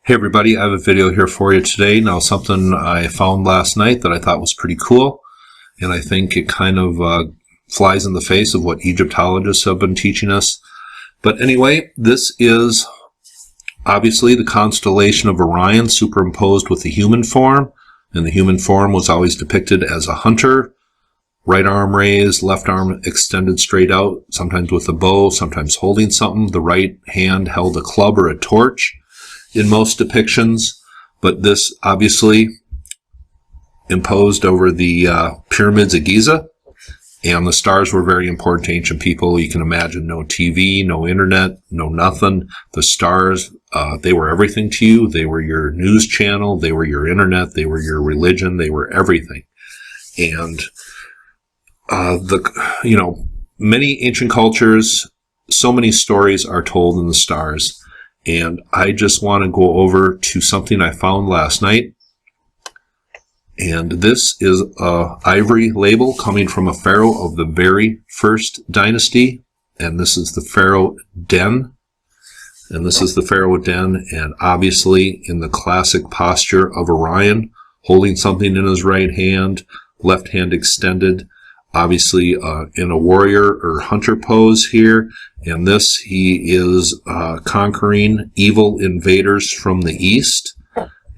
Hey everybody, I have a video here for you today. Now something I found last night that I thought was pretty cool, and I think it kind of flies in the face of what Egyptologists have been teaching us. But anyway, this is obviously the constellation of Orion superimposed with the human form, and the human form was always depicted as a hunter, right arm raised, left arm extended straight out, sometimes with a bow, sometimes holding something. The right hand held a club or a torch in most depictions, but this obviously imposed over the pyramids of Giza, and the stars were very important to ancient people. You can imagine no TV, no internet, no nothing. The stars, they were everything to you. They were your news channel, they were your internet, they were your religion, they were everything. And many ancient cultures, so many stories are told in the stars. And I just want to go over to something I found last night. And this is an ivory label coming from a pharaoh of the very first dynasty. And this is the Pharaoh Den. And this is the Pharaoh Den, and obviously in the classic posture of Orion, holding something in his right hand, left hand extended, obviously in a warrior or hunter pose here. And this, he is conquering evil invaders from the east.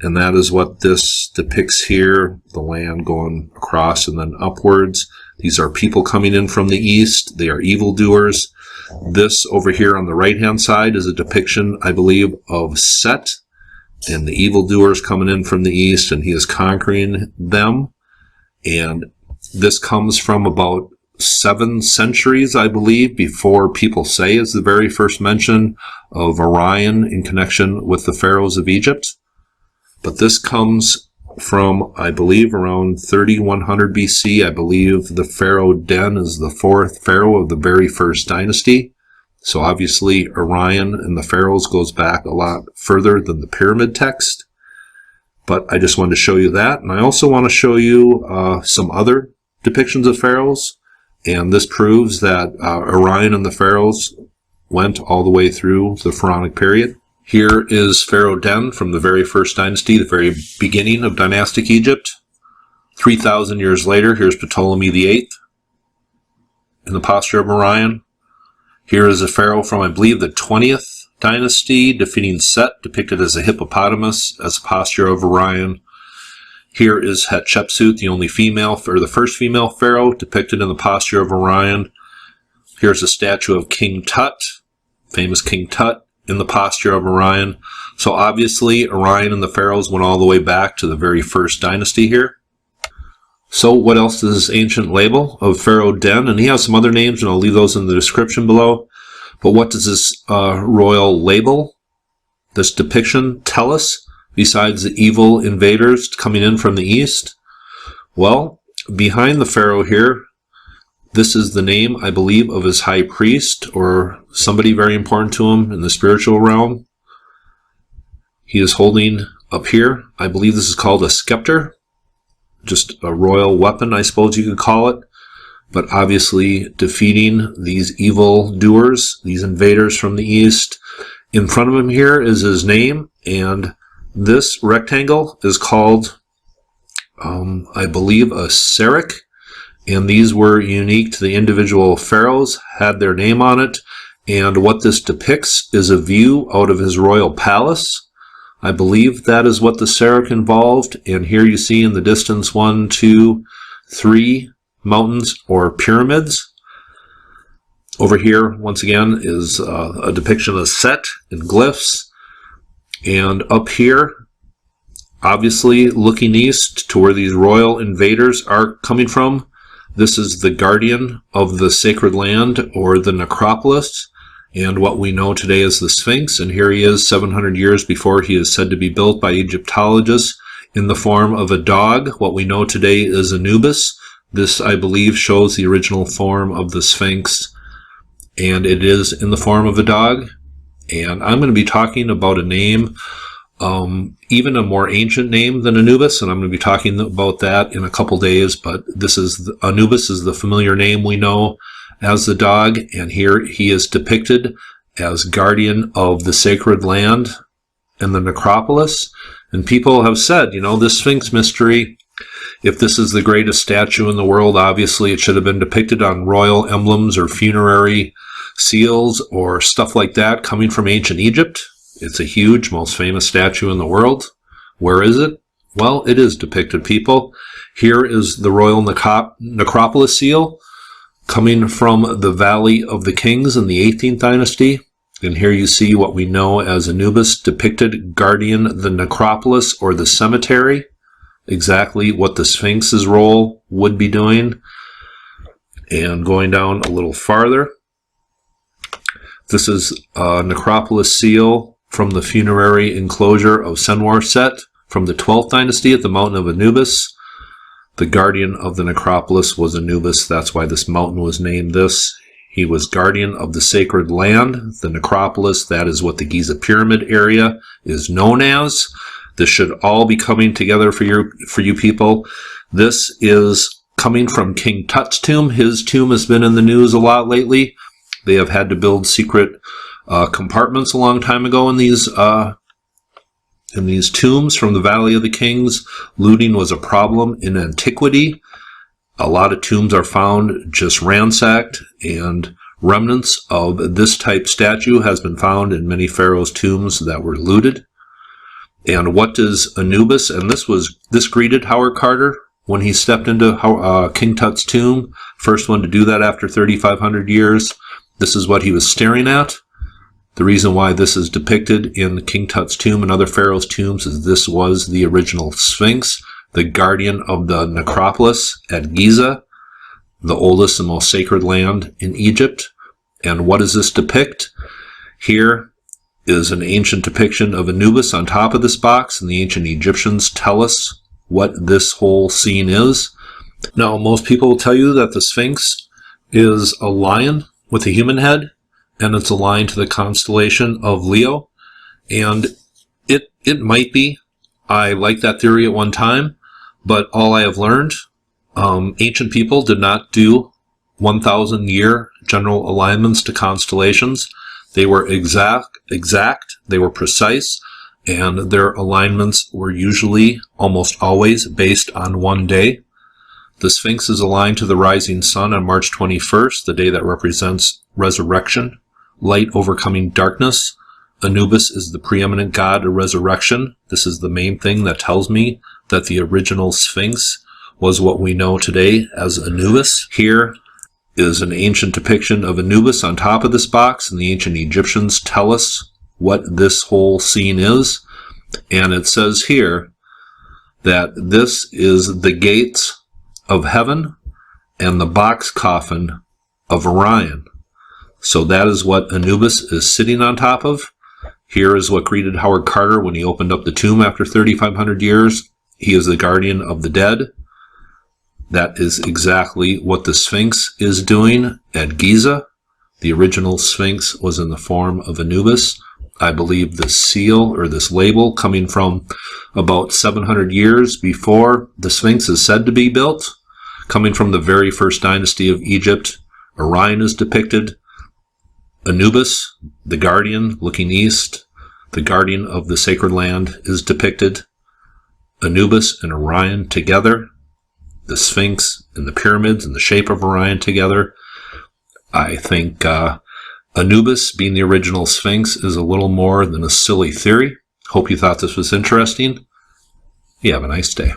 And that is what this depicts here, the land going across and then upwards. These are people coming in from the east. They are evildoers. This over here on the right-hand side is a depiction, I believe, of Set and the evildoers coming in from the east, and he is conquering them. And this comes from about 7 centuries, I believe, before people say is the very first mention of Orion in connection with the pharaohs of Egypt. But this comes from, I believe, around 3100 BC. I believe the Pharaoh Den is the 4th pharaoh of the very first dynasty. So obviously Orion and the pharaohs goes back a lot further than the pyramid text. But I just wanted to show you that. And I also want to show you some other depictions of pharaohs. And this proves that Orion and the pharaohs went all the way through the pharaonic period. Here is Pharaoh Den from the very first dynasty, the very beginning of dynastic Egypt. 3,000 years later, here's Ptolemy VIII in the posture of Orion. Here is a pharaoh from, I believe, the 20th dynasty, defeating Set, depicted as a hippopotamus, as a posture of Orion. Here is Hatshepsut, the only female, or the first female pharaoh, depicted in the posture of Orion. Here's a statue of King Tut, famous King Tut, in the posture of Orion. So obviously, Orion and the pharaohs went all the way back to the very first dynasty here. So what else does this ancient label of Pharaoh Den? And he has some other names, and I'll leave those in the description below. But what does this royal label, this depiction, tell us? Besides the evil invaders coming in from the east? Well, behind the pharaoh here, this is the name, I believe, of his high priest, or somebody very important to him in the spiritual realm. He is holding up here, I believe this is called a scepter, just a royal weapon, I suppose you could call it. But obviously defeating these evil doers, these invaders from the east. In front of him here is his name, and this rectangle is called, I believe, a Seraph, and these were unique to the individual pharaohs, had their name on it, and what this depicts is a view out of his royal palace. I believe that is what the Seraph involved, and here you see in the distance 1, 2, 3 mountains or pyramids. Over here, once again, is a depiction of Set in glyphs. And up here, obviously looking east to where these royal invaders are coming from, this is the guardian of the sacred land, or the necropolis, and what we know today as the Sphinx. And here he is 700 years before he is said to be built by Egyptologists in the form of a dog. What we know today is Anubis. This, I believe, shows the original form of the Sphinx, and it is in the form of a dog. And I'm going to be talking about a name, even a more ancient name than Anubis, and I'm going to be talking about that in a couple days. But this is Anubis is the familiar name we know as the dog, and here he is depicted as guardian of the sacred land and the necropolis. And people have said, you know, this Sphinx mystery, if this is the greatest statue in the world, obviously it should have been depicted on royal emblems or funerary seals or stuff like that coming from ancient Egypt. It's a huge, most famous statue in the world. Where is it? Well, it is depicted, people. Here is the royal necropolis seal coming from the Valley of the Kings in the 18th dynasty. And here you see what we know as Anubis depicted guarding the necropolis or the cemetery. Exactly what the Sphinx's role would be doing. And going down a little farther, this is a necropolis seal from the funerary enclosure of Senwar from the 12th dynasty at the mountain of Anubis. The guardian of the necropolis was Anubis. That's why this mountain was named this. He was guardian of the sacred land, the necropolis. That is what the Giza pyramid area is known as. This should all be coming together for you people. This is coming from King Tut's tomb. His tomb has been in the news a lot lately. They have had to build secret compartments a long time ago in these tombs from the Valley of the Kings. Looting was a problem in antiquity. A lot of tombs are found just ransacked, and remnants of this type statue has been found in many pharaohs' tombs that were looted. And what does Anubis, and this greeted Howard Carter when he stepped into King Tut's tomb, first one to do that after 3,500 years. This is what he was staring at. The reason why this is depicted in King Tut's tomb and other pharaohs' tombs is this was the original Sphinx, the guardian of the necropolis at Giza, the oldest and most sacred land in Egypt. And what does this depict? Here is an ancient depiction of Anubis on top of this box, and the ancient Egyptians tell us what this whole scene is. Now, most people will tell you that the Sphinx is a lion with a human head, and it's aligned to the constellation of Leo, and it might be. I liked that theory at one time, but all I have learned, ancient people did not do 1,000-year general alignments to constellations. They were exact, they were precise, and their alignments were usually, almost always, based on one day. The Sphinx is aligned to the rising sun on March 21st, the day that represents resurrection, light overcoming darkness. Anubis is the preeminent god of resurrection. This is the main thing that tells me that the original Sphinx was what we know today as Anubis. Here is an ancient depiction of Anubis on top of this box, and the ancient Egyptians tell us what this whole scene is. And it says here that this is the gates of heaven and the box coffin of Orion. So that is what Anubis is sitting on top of. Here is what greeted Howard Carter when he opened up the tomb after 3,500 years. He is the guardian of the dead. That is exactly what the Sphinx is doing at Giza. The original Sphinx was in the form of Anubis. I believe the seal or this label coming from about 700 years before the Sphinx is said to be built, coming from the very first dynasty of Egypt. Orion is depicted. Anubis, the guardian looking east, the guardian of the sacred land, is depicted. Anubis and Orion together. The Sphinx and the pyramids in the shape of Orion together. I think Anubis being the original Sphinx is a little more than a silly theory. Hope you thought this was interesting. You have a nice day.